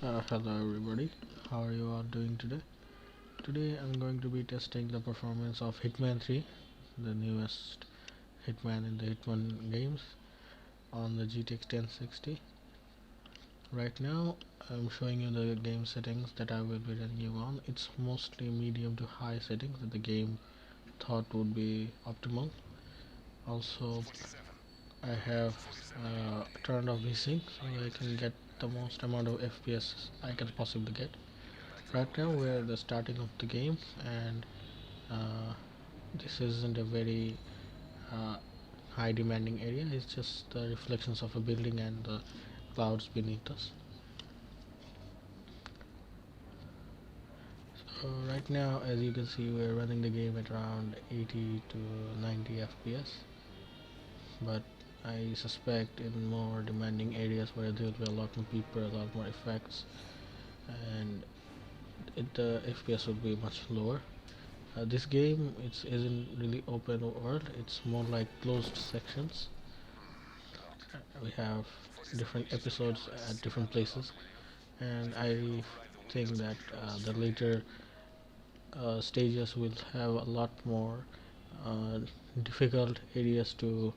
Hello everybody, how are you all doing today? Today I'm going to be testing the performance of Hitman 3, the newest Hitman in the Hitman games, on the GTX 1060. Right now I'm showing you the game settings that I will be running you on. It's mostly medium to high settings that the game thought would be optimal. Also I have turned off VSync so I can get the most amount of FPS I can possibly get. Right now we're at the starting of the game, and this isn't a very uh, high demanding area. It's just the reflections of a building and the clouds beneath us. So right now, as you can see, we're running the game at around 80 to 90 FPS, but I suspect in more demanding areas where there will be a lot more people, a lot more effects, and the FPS will be much lower. This game isn't really open world, it's more like closed sections. We have different episodes at different places, and I think that the later stages will have a lot more uh, difficult areas to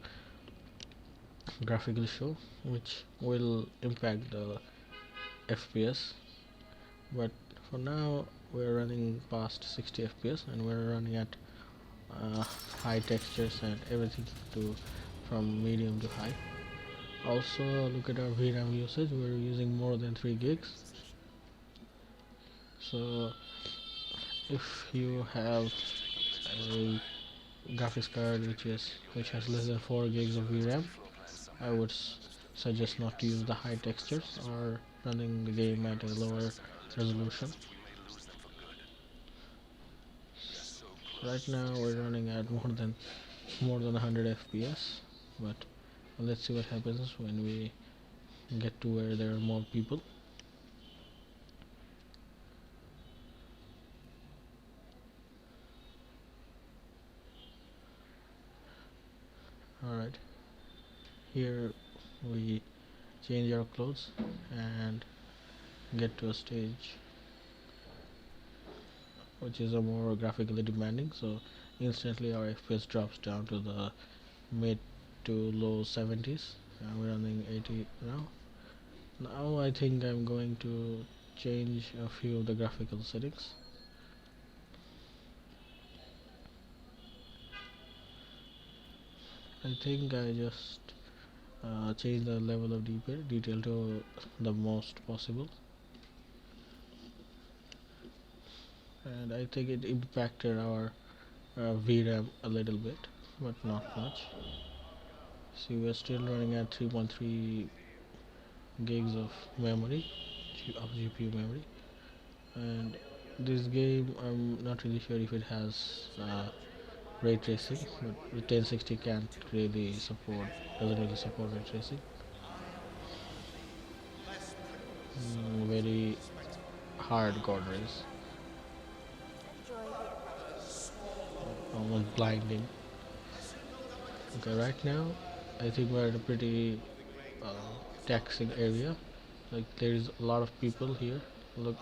graphically show, which will impact the FPS. But for now we're running past 60 FPS and we're running at uh, high textures and everything to from medium to high. Also look at our VRAM usage, we're using more than 3 gigs. So if you have a graphics card which has less than 4 gigs of VRAM, I would suggest not to use the high textures or running the game at a lower resolution. Right now we're running at more than 100 FPS, but let's see what happens when we get to where there are more people. Alright, here we change our clothes and get to a stage which is a more graphically demanding, so instantly our FPS drops down to the mid to low 70s, and we're running 80 now. Now I think I'm going to change a few of the graphical settings. I think I just change the level of detail to the most possible, and I think it impacted our VRAM a little bit, but not much. See, we're still running at 3.3 gigs of memory, of GPU memory, and this game I'm not really sure if it has ray tracing, but the 1060 doesn't really support ray tracing. Very hard corners, almost blinding. Okay, right now I think we're at a pretty uh, taxing area. Like there is a lot of people here. Look,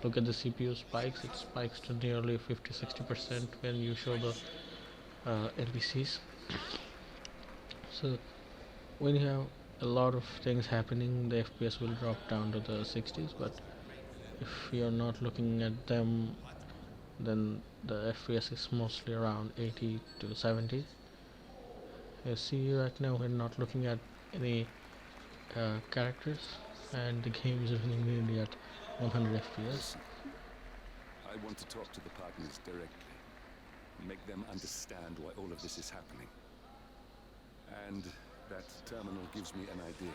look at the CPU spikes. It spikes to nearly 50-60% when you show the NPCs. So when you have a lot of things happening, the FPS will drop down to the 60s. But if you're not looking at them, then the FPS is mostly around 80 to 70. You see, right now we're not looking at any characters, and the game is running nearly at 100 FPS. I want to talk to the partners directly. Make them understand why all of this is happening. And that terminal gives me an idea.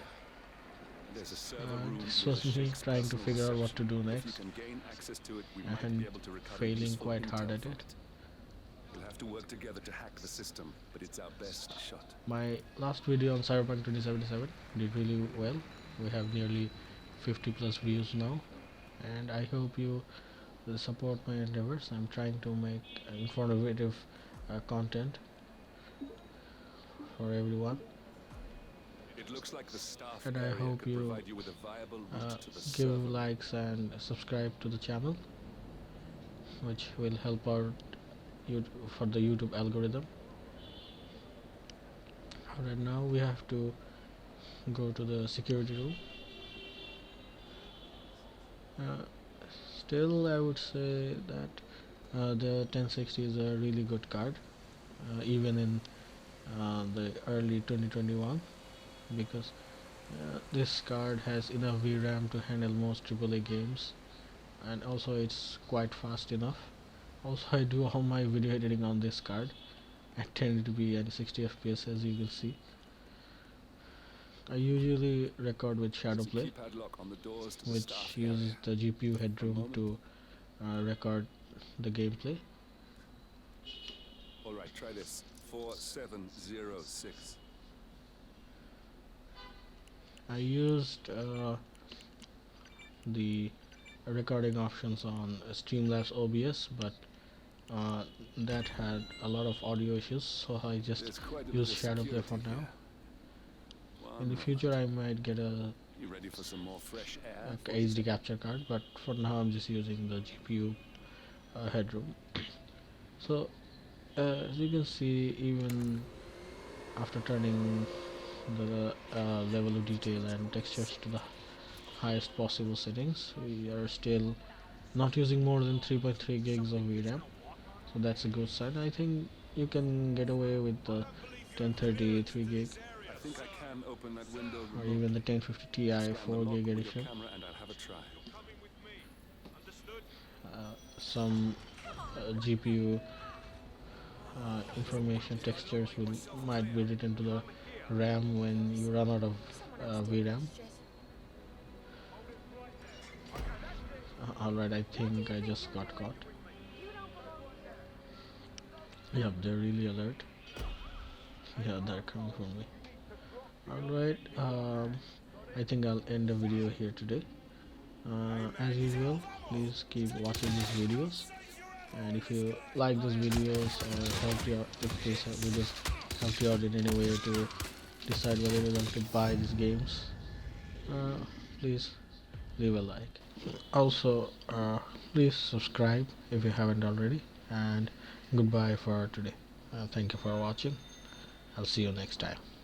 There's a server room. This was me trying to figure out what to do next. If you can gain access to it, we might And be able to recover failing useful quite hard intel at from it. We'll have to work together to hack the system, but it's our best shot. My last video on Cyberpunk 2077 did really well. We have nearly 50 plus views now, and I hope you will support my endeavors. I'm trying to make informative content for everyone. It looks like the staff and I area hope could you provide you with a viable route to the give server. likes and subscribe to the channel, which will help out you for the YouTube algorithm. Alright, now we have to go to the security room. uh, Still, I would say that the 1060 is a really good card, even in the early 2021, because this card has enough VRAM to handle most AAA games, and also it's quite fast enough. Also, I do all my video editing on this card at 1080p and 60 FPS, as you can see. I usually record with There's a Shadowplay, keypad lock on the doors to the which staff uses area. the GPU One headroom moment. to record the gameplay. Alright, try this. 4706. I used the recording options on Streamlabs OBS, but that had a lot of audio issues, so I just There's quite a bit use of Shadowplay for security now. here. In One the future, moment. I might get a You ready for some more fresh air? HD capture card, but for now, I'm just using the GPU headroom. So, as you can see, even after turning the level of detail and textures to the highest possible settings, we are still not using more than 3.3 gigs of VRAM, so that's a good sign. I think you can get away with the 1030 3 gig I think I can open that window or even the remotely. 1050 Ti Scan the 4 lock gig with your edition. camera and I'll have a try. Some GPU information textures will might be written to the RAM when you run out of VRAM. Alright, I think I just got caught. Yep, they're really alert. Yeah, they're coming for me. Alright, I think I'll end the video here today. As usual, please keep watching these videos, and if you like these videos or help you out, if these videos help you out in any way to decide whether you're going to buy these games, uh, please leave a like. Also, please subscribe if you haven't already, and goodbye for today. Thank you for watching. I'll see you next time.